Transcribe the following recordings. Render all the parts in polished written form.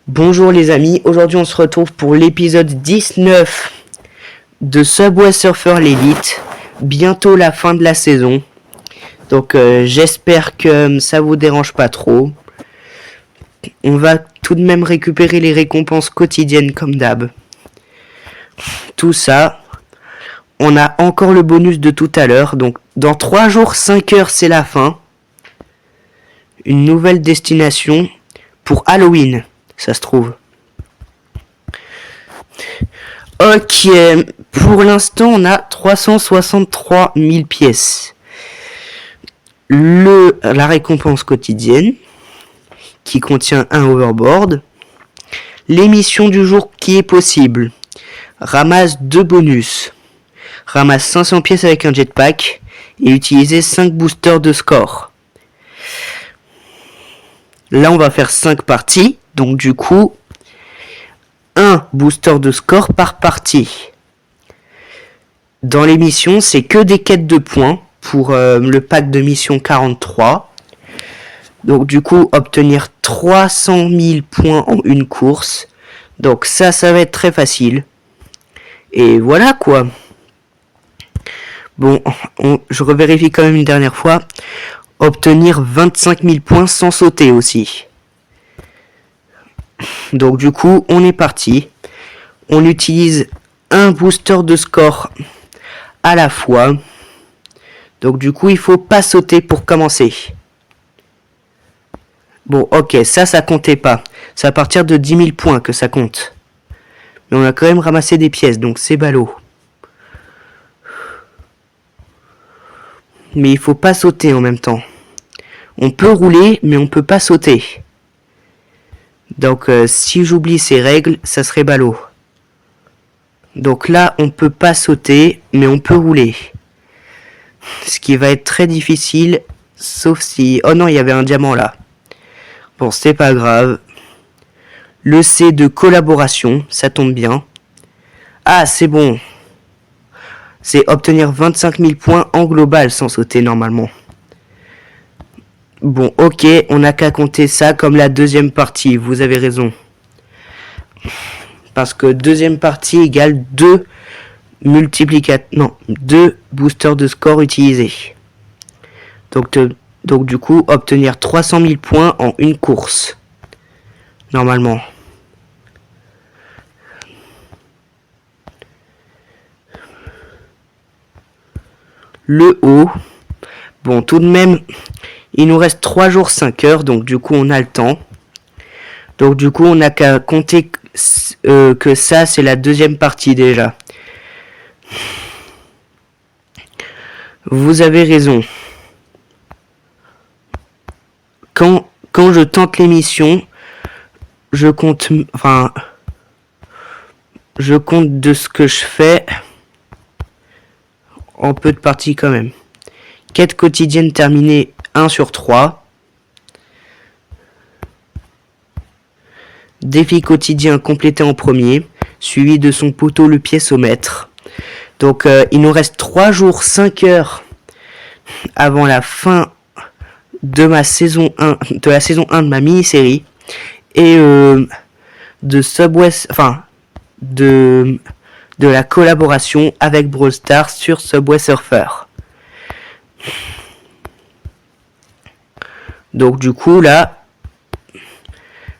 Bonjour les amis, aujourd'hui on se retrouve pour l'épisode 19 de Subway Surfer l'Elite. Bientôt la fin de la saison. Donc j'espère que ça vous dérange pas trop. On va tout de même récupérer les récompenses quotidiennes comme d'hab. Tout ça. On a encore le bonus de tout à l'heure. Donc dans 3 jours, 5 heures c'est la fin. Une nouvelle destination pour Halloween. Ça se trouve. Ok, pour l'instant on a 363 000 pièces. La récompense quotidienne qui contient un overboard. L'émission du jour qui est possible. Ramasse 2 bonus. Ramasse 500 pièces avec un jetpack et utiliser 5 boosters de score. Là on va faire 5 parties. Donc du coup, un booster de score par partie. Dans les missions, c'est que des quêtes de points pour le pack de mission 43. Donc du coup, obtenir 300 000 points en une course. Donc ça va être très facile. Et voilà quoi. Bon, je revérifie quand même une dernière fois. Obtenir 25 000 points sans sauter aussi. Donc du coup, on est parti. On utilise un booster de score à la fois. Donc du coup, il faut pas sauter pour commencer. Bon, ok, ça comptait pas. C'est à partir de 10 000 points que ça compte. Mais on a quand même ramassé des pièces, donc c'est ballot. Mais il faut pas sauter en même temps. On peut rouler, mais on peut pas sauter. Donc si j'oublie ces règles, ça serait ballot. Donc là, on peut pas sauter, mais on peut rouler. Ce qui va être très difficile, sauf si... Oh non, il y avait un diamant là. Bon, c'est pas grave. Le C de collaboration, ça tombe bien. Ah, c'est bon. C'est obtenir 25 000 points en global sans sauter normalement. Bon, ok, on n'a qu'à compter ça comme la deuxième partie, vous avez raison. Parce que deuxième partie égale 2 boosters de score utilisés. Donc du coup, obtenir 300 000 points en une course. Normalement. Le haut. Bon, tout de même, il nous reste 3 jours 5 heures, donc du coup on a le temps. Donc du coup on n'a qu'à compter que ça c'est la deuxième partie déjà. Vous avez raison. Quand je tente l'émission, je compte de ce que je fais en peu de parties quand même. Quête quotidienne terminée 1 sur 3. Défi quotidien complété en premier, suivi de son poteau le pièceomètre. Donc il nous reste 3 jours 5 heures avant la fin de ma saison 1, de la saison 1 de ma mini-série. Et de Subway, de la collaboration avec Brawl Stars sur Subway Surfer. Donc du coup là,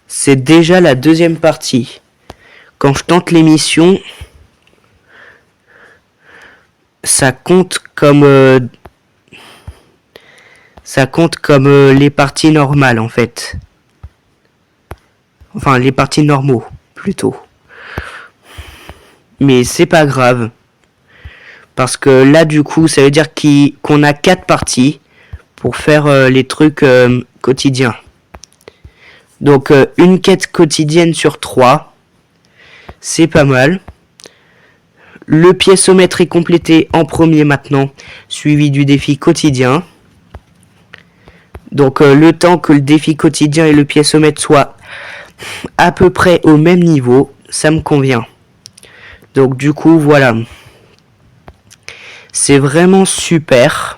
c'est déjà la deuxième partie. Quand je tente l'émission, ça compte comme les parties normales en fait. Enfin les parties normaux plutôt. Mais c'est pas grave. Parce que là du coup ça veut dire qu'on a 4 parties pour faire les trucs quotidiens. Donc une quête quotidienne sur 3. C'est pas mal. Le pièceomètre est complété en premier maintenant, suivi du défi quotidien. Donc le temps que le défi quotidien et le pièceomètre soient à peu près au même niveau, ça me convient. Donc du coup voilà. C'est vraiment super.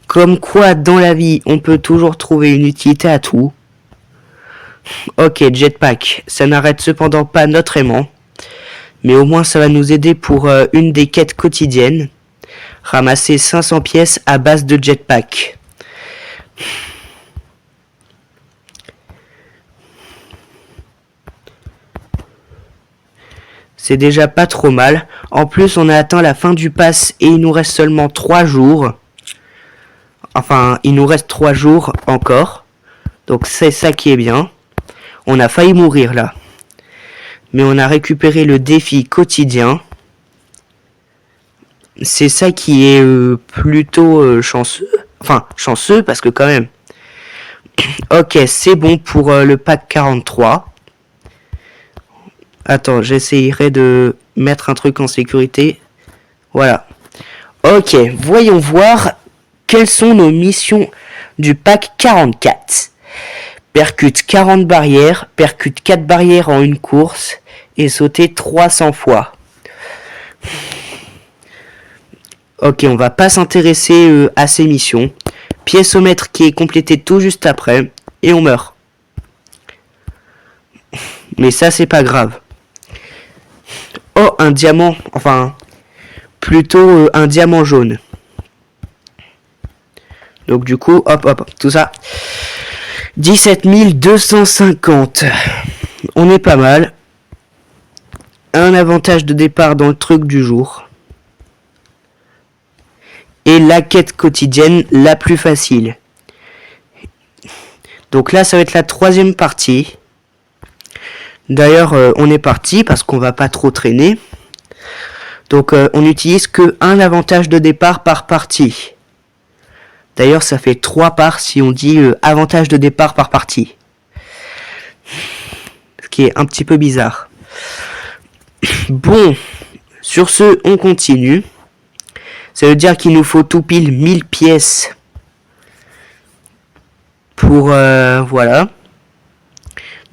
Comme quoi dans la vie on peut toujours trouver une utilité à tout. Ok, jetpack. Ça n'arrête cependant pas notre aimant. Mais au moins ça va nous aider pour une des quêtes quotidiennes. Ramasser 500 pièces à base de jetpack. C'est déjà pas trop mal. En plus, on a atteint la fin du pass et il nous reste seulement 3 jours. Enfin, il nous reste 3 jours encore. Donc c'est ça qui est bien. On a failli mourir là. Mais on a récupéré le défi quotidien. C'est ça qui est plutôt chanceux. Enfin, chanceux parce que quand même. Ok, c'est bon pour le pack 43. Attends, j'essayerai de mettre un truc en sécurité. Voilà. Ok, voyons voir quelles sont nos missions du pack 44. Percute 40 barrières, percute 4 barrières en une course et sauter 300 fois. Ok, on va pas s'intéresser à ces missions. Pièceomètre qui est complété tout juste après et on meurt. Mais ça c'est pas grave. Oh, un diamant, enfin, plutôt un diamant jaune. Donc du coup, hop, tout ça. 17 250. On est pas mal. Un avantage de départ dans le truc du jour. Et la quête quotidienne la plus facile. Donc là, ça va être la 3e partie. D'ailleurs, on est parti parce qu'on va pas trop traîner. Donc, on n'utilise que un avantage de départ par partie. D'ailleurs, ça fait 3 parts si on dit avantage de départ par partie. Ce qui est un petit peu bizarre. Bon, sur ce, on continue. Ça veut dire qu'il nous faut tout pile 1000 pièces. Pour, voilà.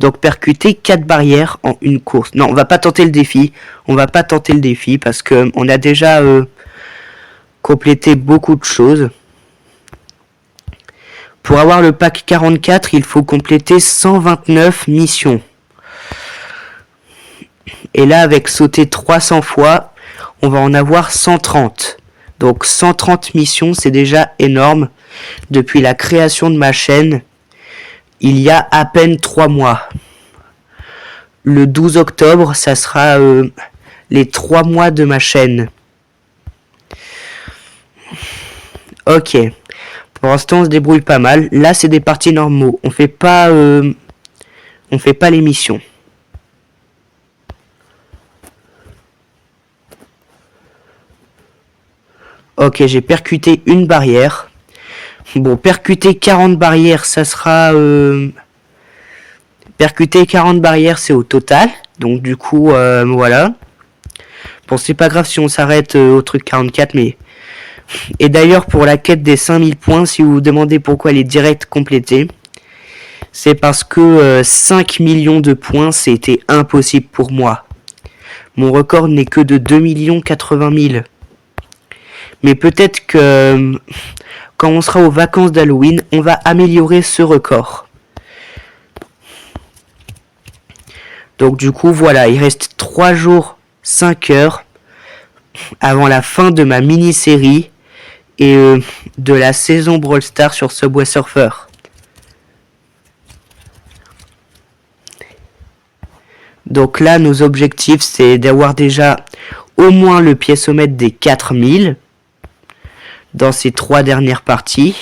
Donc percuter 4 barrières en une course. Non, on va pas tenter le défi. On va pas tenter le défi parce que on a déjà complété beaucoup de choses. Pour avoir le pack 44, il faut compléter 129 missions. Et là, avec sauter 300 fois, on va en avoir 130. Donc 130 missions, c'est déjà énorme. Depuis la création de ma chaîne, il y a à peine 3 mois. Le 12 octobre, ça sera les 3 mois de ma chaîne. Ok. Pour l'instant, on se débrouille pas mal. Là, c'est des parties normaux. On fait pas les missions. Ok, j'ai percuté une barrière. Bon, percuter 40 barrières, ça sera... Percuter 40 barrières, c'est au total. Donc du coup, voilà. Bon, c'est pas grave si on s'arrête au truc 44, mais... Et d'ailleurs, pour la quête des 5000 points, si vous vous demandez pourquoi elle est direct complétée, c'est parce que 5 millions de points, c'était impossible pour moi. Mon record n'est que de 2 080 000. Mais peut-être que quand on sera aux vacances d'Halloween, on va améliorer ce record. Donc du coup, voilà, il reste 3 jours, 5 heures avant la fin de ma mini-série et de la saison Brawl Stars sur Subway Surfer. Donc là, nos objectifs, c'est d'avoir déjà au moins le piécomètre des 4000 dans ces 3 dernières parties,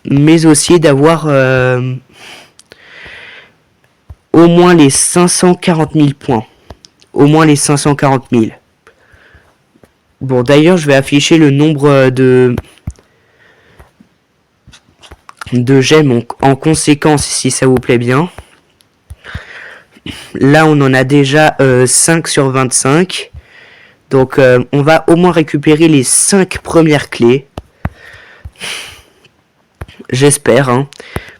mais aussi d'avoir au moins les 540 000 points. Au moins les 540 000. Bon, d'ailleurs, je vais afficher le nombre de gemmes en conséquence, si ça vous plaît bien. Là, on en a déjà 5 sur 25. Donc, on va au moins récupérer les 5 premières clés. J'espère, hein.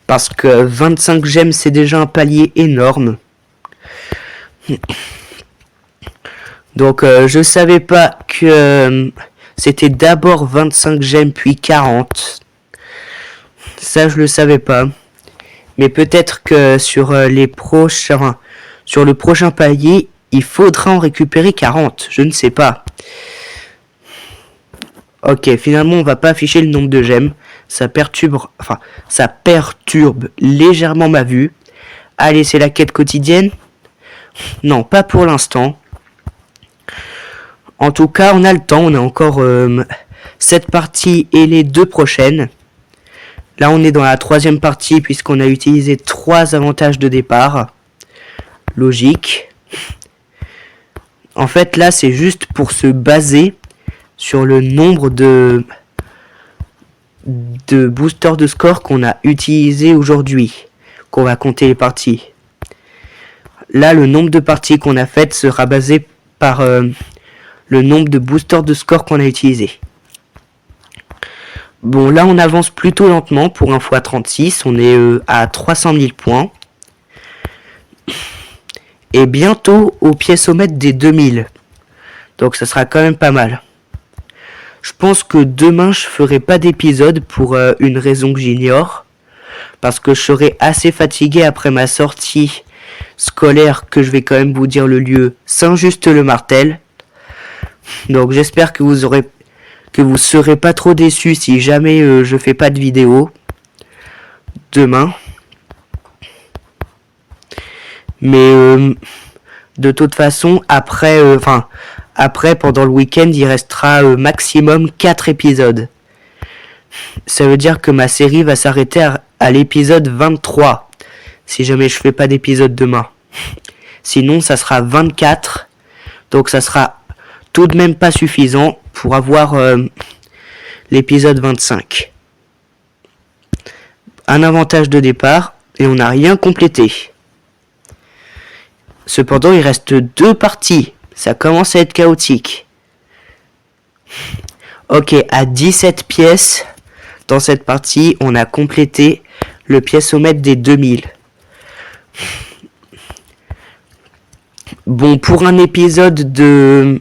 Parce que 25 gemmes, c'est déjà un palier énorme. Donc, je savais pas que c'était d'abord 25 gemmes, puis 40. Ça, je le savais pas. Mais peut-être que sur sur le prochain palier, il faudra en récupérer 40. Je ne sais pas. Ok, finalement, on va pas afficher le nombre de gemmes. Ça perturbe légèrement ma vue. Allez, c'est la quête quotidienne. Non, pas pour l'instant. En tout cas, on a le temps. On a encore cette partie et les 2 prochaines. Là, on est dans la 3e partie puisqu'on a utilisé 3 avantages de départ. Logique. En fait, là, c'est juste pour se baser sur le nombre de boosters de score qu'on a utilisé aujourd'hui, qu'on va compter les parties. Là, le nombre de parties qu'on a faites sera basé par le nombre de boosters de score qu'on a utilisé. Bon, là, on avance plutôt lentement pour un x36. On est à 300 000 points. Et bientôt au piécomètre des 2000. Donc, ça sera quand même pas mal. Je pense que demain, je ferai pas d'épisode pour une raison que j'ignore. Parce que je serai assez fatigué après ma sortie scolaire, que je vais quand même vous dire le lieu, Saint-Just-le-Martel. Donc j'espère que vous serez pas trop déçus si jamais je fais pas de vidéo demain. Mais de toute façon, après pendant le week-end, il restera maximum 4 épisodes. Ça veut dire que ma série va s'arrêter à l'épisode 23. Si jamais je fais pas d'épisode demain. Sinon, ça sera 24. Donc ça sera tout de même pas suffisant pour avoir l'épisode 25. Un avantage de départ et on n'a rien complété. Cependant, il reste 2 parties. Ça commence à être chaotique. Ok, à 17 pièces, dans cette partie, on a complété le piécomètre des 2000. Bon, pour un épisode de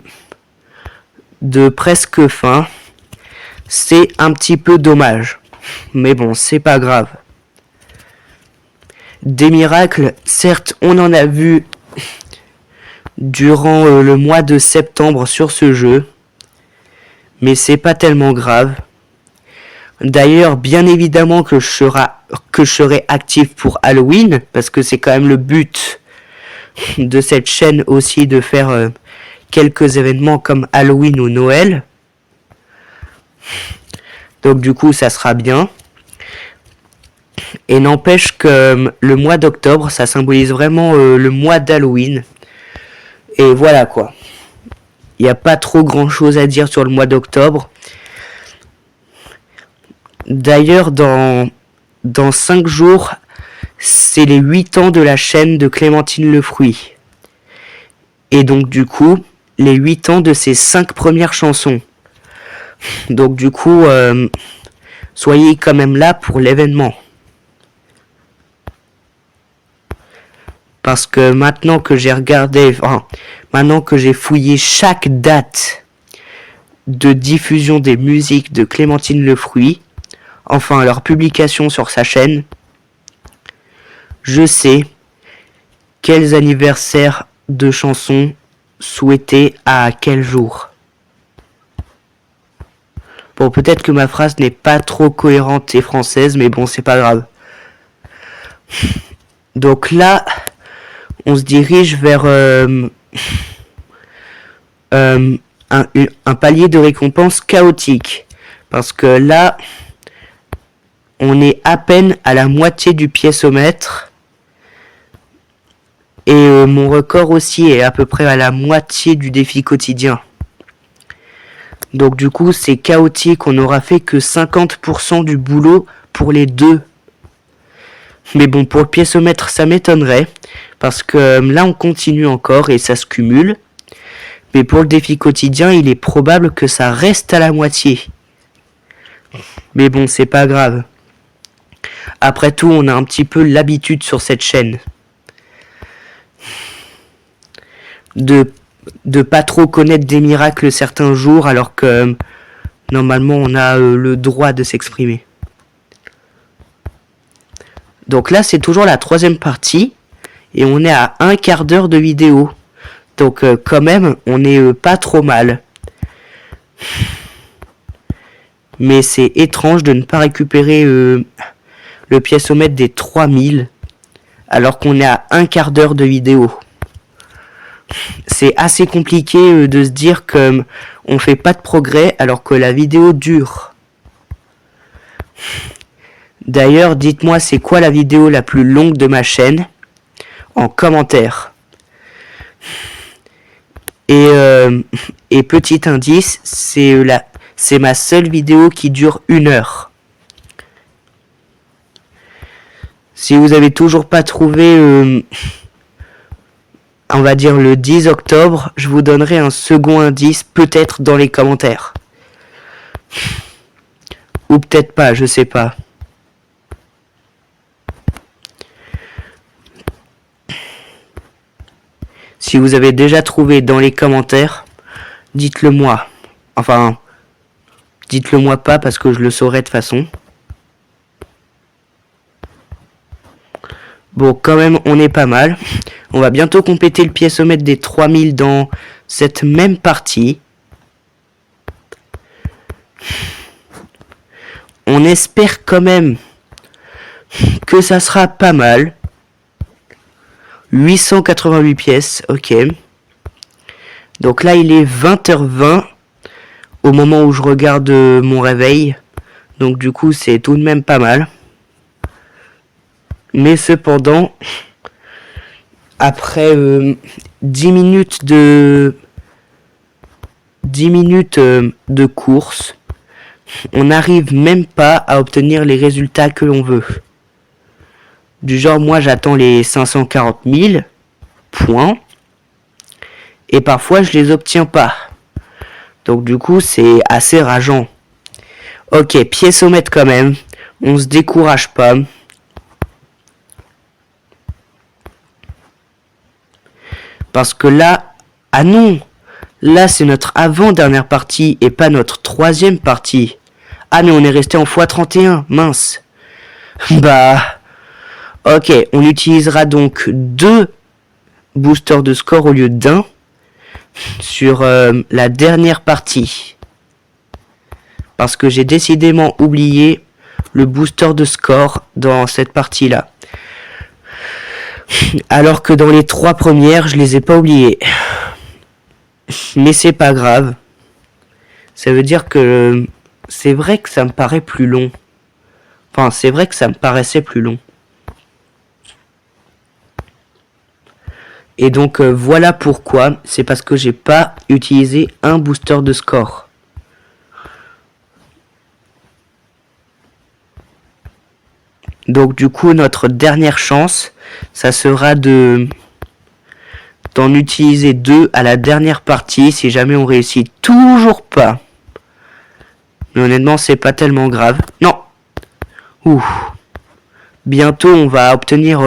presque fin, c'est un petit peu dommage. Mais bon, c'est pas grave. Des miracles, certes, on en a vu durant le mois de septembre sur ce jeu, mais c'est pas tellement grave. D'ailleurs, bien évidemment que je serai actif pour Halloween, parce que c'est quand même le but de cette chaîne aussi de faire quelques événements comme Halloween ou Noël. Donc du coup, ça sera bien. Et n'empêche que le mois d'octobre, ça symbolise vraiment le mois d'Halloween. Et voilà quoi. Il n'y a pas trop grand chose à dire sur le mois d'octobre. D'ailleurs, dans 5 jours, c'est les 8 ans de la chaîne de Clémentine Le Fruit. Et donc du coup, les 8 ans de ses 5 premières chansons. Donc du coup, soyez quand même là pour l'événement. Parce que maintenant que j'ai maintenant que j'ai fouillé chaque date de diffusion des musiques de Clémentine Le Fruit, enfin leur publication sur sa chaîne, je sais quels anniversaires de chansons souhaiter à quel jour. Bon, peut-être que ma phrase n'est pas trop cohérente et française, mais bon, c'est pas grave. Donc là, on se dirige vers un palier de récompense chaotique. Parce que là, on est à peine à la moitié du piécomètre. Et mon record aussi est à peu près à la moitié du défi quotidien. Donc du coup, c'est chaotique. On n'aura fait que 50% du boulot pour les 2. Mais bon, pour le piécomètre, ça m'étonnerait. Parce que là, on continue encore et ça se cumule. Mais pour le défi quotidien, il est probable que ça reste à la moitié. Mais bon, c'est pas grave. Après tout, on a un petit peu l'habitude sur cette chaîne de pas trop connaître des miracles certains jours, alors que normalement on a le droit de s'exprimer. Donc là, c'est toujours la troisième partie. Et on est à un quart d'heure de vidéo. Donc quand même, on est pas trop mal. Mais c'est étrange de ne pas récupérer le piécomètre des 3000. Alors qu'on est à un quart d'heure de vidéo. C'est assez compliqué de se dire que on fait pas de progrès alors que la vidéo dure. D'ailleurs, dites-moi c'est quoi la vidéo la plus longue de ma chaîne en commentaire. Et petit indice, c'est ma seule vidéo qui dure 1 heure. Si vous avez toujours pas trouvé on va dire le 10 octobre, je vous donnerai un second indice, peut-être dans les commentaires. Ou peut-être pas, je sais pas. Si vous avez déjà trouvé dans les commentaires, dites-le moi. Enfin, dites-le moi pas parce que je le saurai de toute façon. Bon, quand même, on est pas mal. On va bientôt compléter le piécomètre des 3000 dans cette même partie. On espère quand même que ça sera pas mal. 888 pièces, ok. Donc là, il est 20h20 au moment où je regarde mon réveil. Donc du coup, c'est tout de même pas mal. Mais cependant, après 10 minutes de course, on n'arrive même pas à obtenir les résultats que l'on veut. Du genre, moi j'attends les 540 000 points et parfois je les obtiens pas. Donc du coup, c'est assez rageant. Ok, piécomètre quand même, on se décourage pas. Parce que là, ah non, là c'est notre avant-dernière partie et pas notre troisième partie. Ah mais on est resté en x31, mince. Bah, ok, on utilisera donc 2 boosters de score au lieu d'1 sur la dernière partie. Parce que j'ai décidément oublié le booster de score dans cette partie-là. Alors que dans les 3 premières, je les ai pas oubliées. Mais c'est pas grave. Ça veut dire que c'est vrai que ça me paraît plus long. Enfin, c'est vrai que ça me paraissait plus long. Et donc voilà pourquoi. C'est parce que j'ai pas utilisé un booster de score. Donc du coup, notre dernière chance, ça sera d'en utiliser 2 à la dernière partie si jamais on réussit toujours pas. Mais honnêtement, c'est pas tellement grave. Non. Ouh. Bientôt, on va obtenir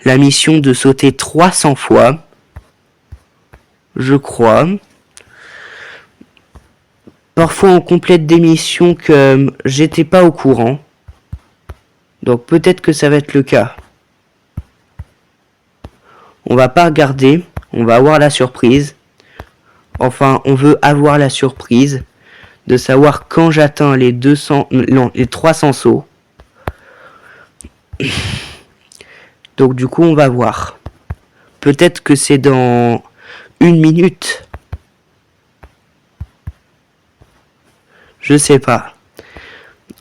la mission de sauter 300 fois. Je crois. Parfois, on complète des missions que j'étais pas au courant. Donc peut-être que ça va être le cas. On va pas regarder, on va avoir la surprise. Enfin, on veut avoir la surprise de savoir quand j'atteins les 300 sauts. Donc du coup, on va voir. Peut-être que c'est dans 1 minute. Je sais pas.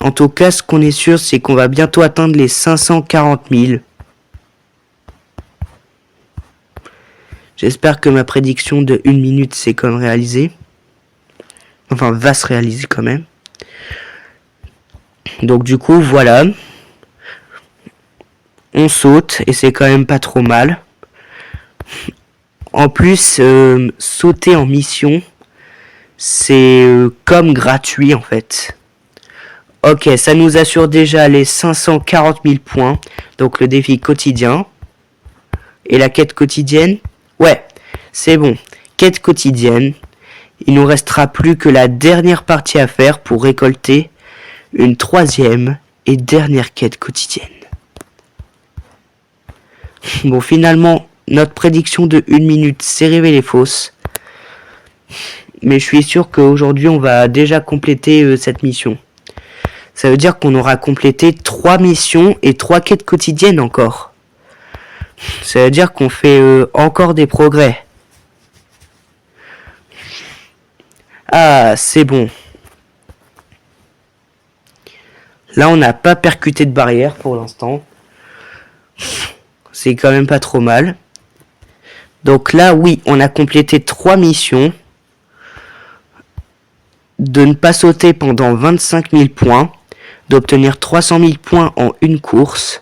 En tout cas, ce qu'on est sûr, c'est qu'on va bientôt atteindre les 540 000. J'espère que ma prédiction de 1 minute s'est quand même réalisée. Enfin, va se réaliser quand même. Donc du coup, voilà. On saute et c'est quand même pas trop mal. En plus, sauter en mission, c'est comme gratuit en fait. Ok, ça nous assure déjà les 540 000 points. Donc le défi quotidien. Et la quête quotidienne. Ouais, c'est bon. Quête quotidienne. Il nous restera plus que la dernière partie à faire pour récolter une 3e et dernière quête quotidienne. Bon, finalement, notre prédiction de 1 minute s'est révélée fausse. Mais je suis sûr qu'aujourd'hui, on va déjà compléter cette mission. Ça veut dire qu'on aura complété 3 missions et 3 quêtes quotidiennes encore. Ça veut dire qu'on fait encore des progrès. Ah, c'est bon. Là, on n'a pas percuté de barrière pour l'instant. C'est quand même pas trop mal. Donc là, oui, on a complété 3 missions. De ne pas sauter pendant 25 000 points. D'obtenir 300 000 points en une course.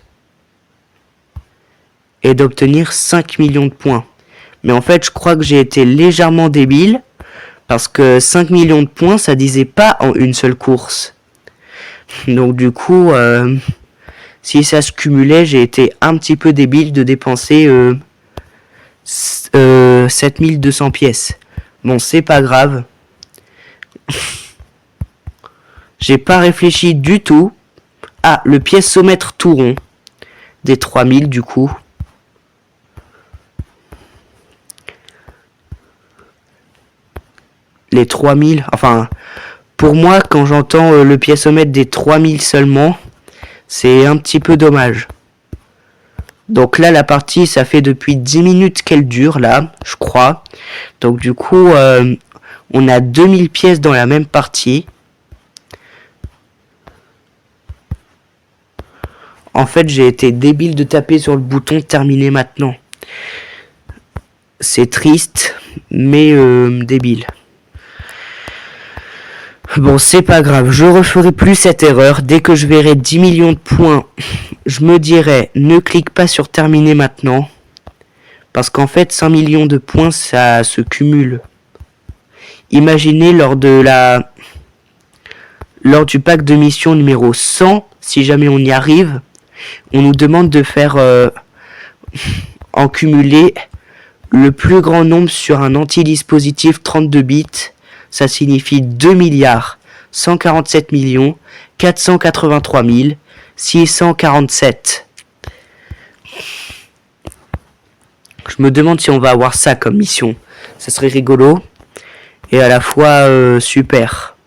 Et d'obtenir 5 millions de points. Mais en fait, je crois que j'ai été légèrement débile. Parce que 5 millions de points, ça disait pas en une seule course. Donc du coup, si ça se cumulait, j'ai été un petit peu débile de dépenser 7200 pièces. Bon, c'est pas grave. J'ai pas réfléchi du tout. Ah, le pièce-somètre tout rond. Des 3000 du coup. Les 3000, enfin, pour moi, quand j'entends le pièce-somètre des 3000 seulement, c'est un petit peu dommage. Donc là, la partie, ça fait depuis 10 minutes qu'elle dure, là, je crois. Donc du coup, on a 2000 pièces dans la même partie. En fait, j'ai été débile de taper sur le bouton terminer maintenant. C'est triste, mais débile. Bon, c'est pas grave, je referai plus cette erreur. Dès que je verrai 10 millions de points, je me dirai ne clique pas sur terminer maintenant. Parce qu'en fait, 5 millions de points, ça se cumule. Imaginez lors du pack de mission numéro 100, si jamais on y arrive, on nous demande de faire en cumulé le plus grand nombre sur un antidispositif 32 bits. Ça signifie 2 milliards 147 millions 483 647. Je me demande si on va avoir ça comme mission. Ça serait rigolo et à la fois super.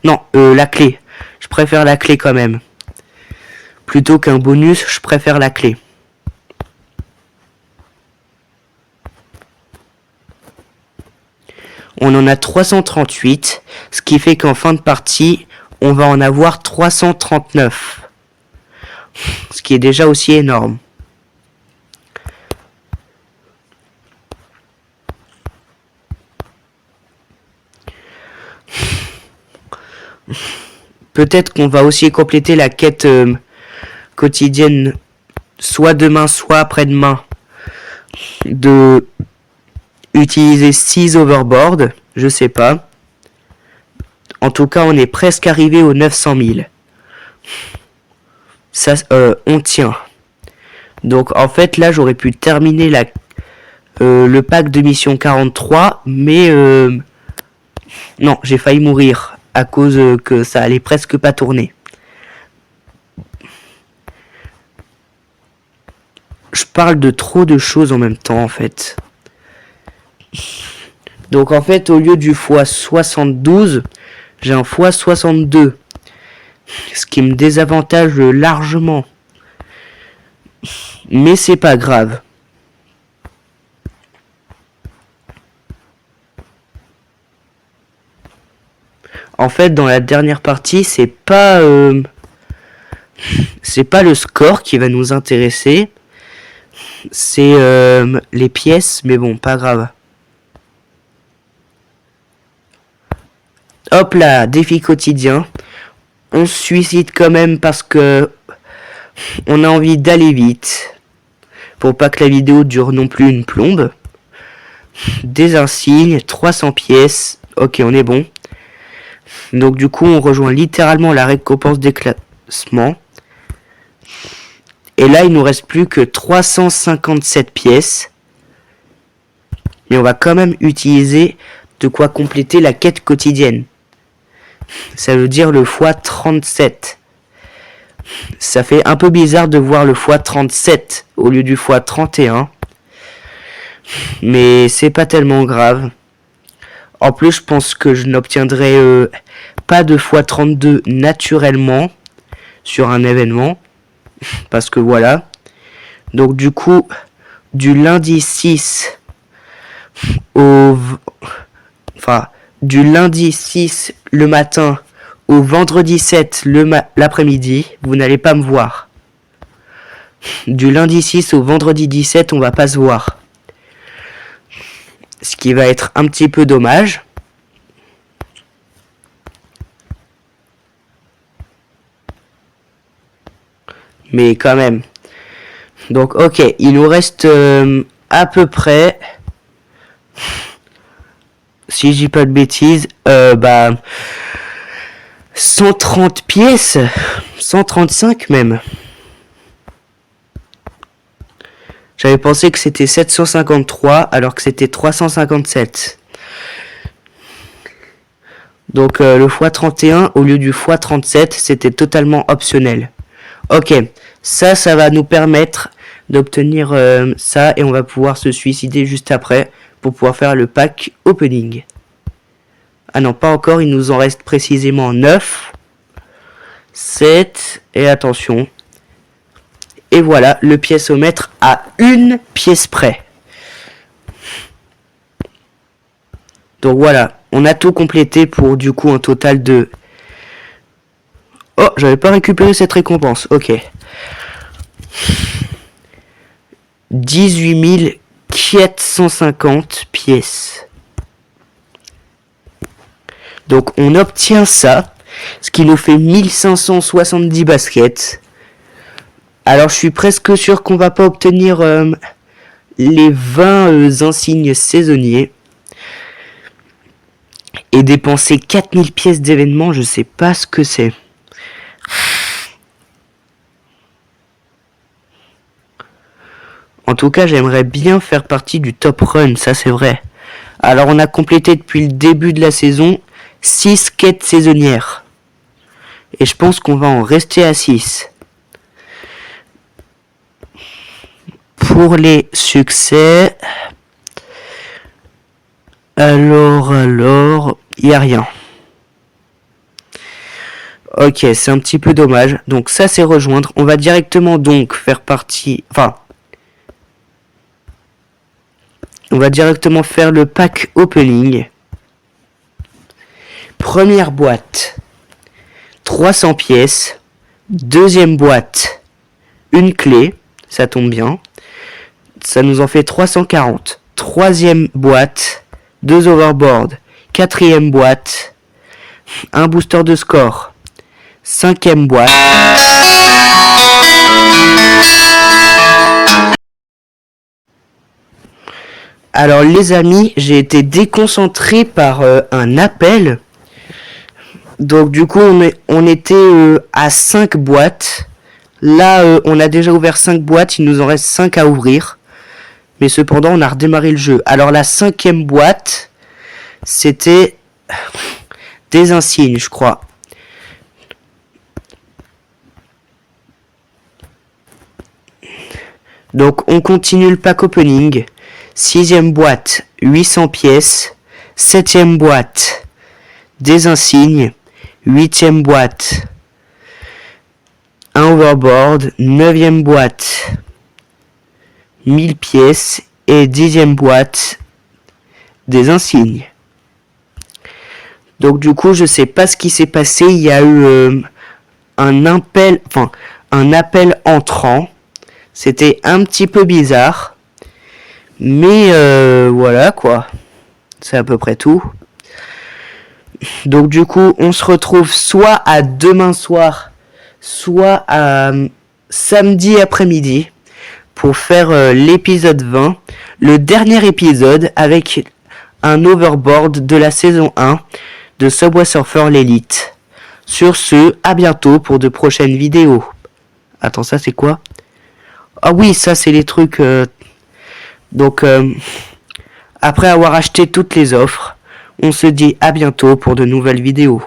Non, la clé. Je préfère la clé quand même. Plutôt qu'un bonus, je préfère la clé. On en a 338, ce qui fait qu'en fin de partie, on va en avoir 339. Ce qui est déjà aussi énorme. Peut-être qu'on va aussi compléter la quête quotidienne, soit demain, soit après-demain, de utiliser 6 overboard, je sais pas. En tout cas, on est presque arrivé aux 900 000. Ça, on tient. Donc, en fait, là, j'aurais pu terminer le pack de mission 43, mais non, j'ai failli mourir à cause que ça allait presque pas tourner. Je parle de trop de choses en même temps, en fait. Donc en fait, au lieu du x72, j'ai un x62. Ce qui me désavantage largement. Mais c'est pas grave. En fait, dans la dernière partie, c'est pas le score qui va nous intéresser. C'est les pièces, mais bon, pas grave. Hop là, défi quotidien. On se suicide quand même parce que on a envie d'aller vite. Pour pas que la vidéo dure non plus une plombe. Des insignes, 300 pièces. Ok, on est bon. Donc du coup, on rejoint littéralement la récompense des classements. Et là, il nous reste plus que 357 pièces. Mais on va quand même utiliser de quoi compléter la quête quotidienne. Ça veut dire le x37. Ça fait un peu bizarre de voir le x37 au lieu du x31. Mais c'est pas tellement grave. En plus, je pense que je n'obtiendrai pas de x32 naturellement sur un événement. Parce que voilà. Donc du coup, du lundi 6 au... Enfin, du lundi 6 le matin au vendredi 7 l'après-midi, vous n'allez pas me voir. Du lundi 6 au vendredi 17, on va pas se voir. Ce qui va être un petit peu dommage. Mais quand même. Donc ok, il nous reste à peu près, si je dis pas de bêtises, 130 pièces, 135 même. J'avais pensé que c'était 753 alors que c'était 357. Donc le x31 au lieu du x37, c'était totalement optionnel. Ok, ça va nous permettre d'obtenir ça et on va pouvoir se suicider juste après pour pouvoir faire le pack opening. Ah non, pas encore, il nous en reste précisément 9, 7 et attention. Et voilà, le pièceomètre à une pièce près. Donc voilà, on a tout complété pour du coup un total de... Oh, j'avais pas récupéré cette récompense, ok. 18 450 pièces. Donc on obtient ça, ce qui nous fait 1570 baskets. Alors je suis presque sûr qu'on va pas obtenir les 20 insignes saisonniers. Et dépenser 4000 pièces d'événements, je sais pas ce que c'est. En tout cas, j'aimerais bien faire partie du top run, ça c'est vrai. Alors on a complété depuis le début de la saison 6 quêtes saisonnières. Et je pense qu'on va en rester à 6. Pour les succès... Alors, il n'y a rien. Ok, c'est un petit peu dommage. Donc ça c'est rejoindre. On va directement donc faire partie... Enfin... On va directement faire le pack opening. Première boîte, 300 pièces. Deuxième boîte, une clé. Ça tombe bien. Ça nous en fait 340. Troisième boîte, 2 overboards. Quatrième boîte, un booster de score. Cinquième boîte. Alors les amis, j'ai été déconcentré par un appel. Donc du coup on était à 5 boîtes. Là on a déjà ouvert 5 boîtes, il nous en reste 5 à ouvrir. Mais cependant on a redémarré le jeu. Alors la 5e boîte, c'était des insignes je crois. Donc on continue le pack opening. 6e boîte, 800 pièces. 7e boîte, des insignes. 8e boîte, un overboard. 9e boîte, 1000 pièces. Et 10e boîte, des insignes. Donc du coup je sais pas ce qui s'est passé. Il y a eu un appel entrant. C'était un petit peu bizarre. Mais voilà quoi. C'est à peu près tout. Donc du coup, on se retrouve soit à demain soir, soit à samedi après-midi pour faire l'épisode 20. Le dernier épisode avec un overboard de la saison 1 de Subway Surfer l'Elite. Sur ce, à bientôt pour de prochaines vidéos. Attends, ça c'est quoi? Ah oui, ça c'est les trucs... Donc, après avoir acheté toutes les offres, on se dit à bientôt pour de nouvelles vidéos.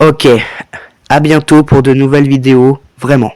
Ok, à bientôt pour de nouvelles vidéos, vraiment.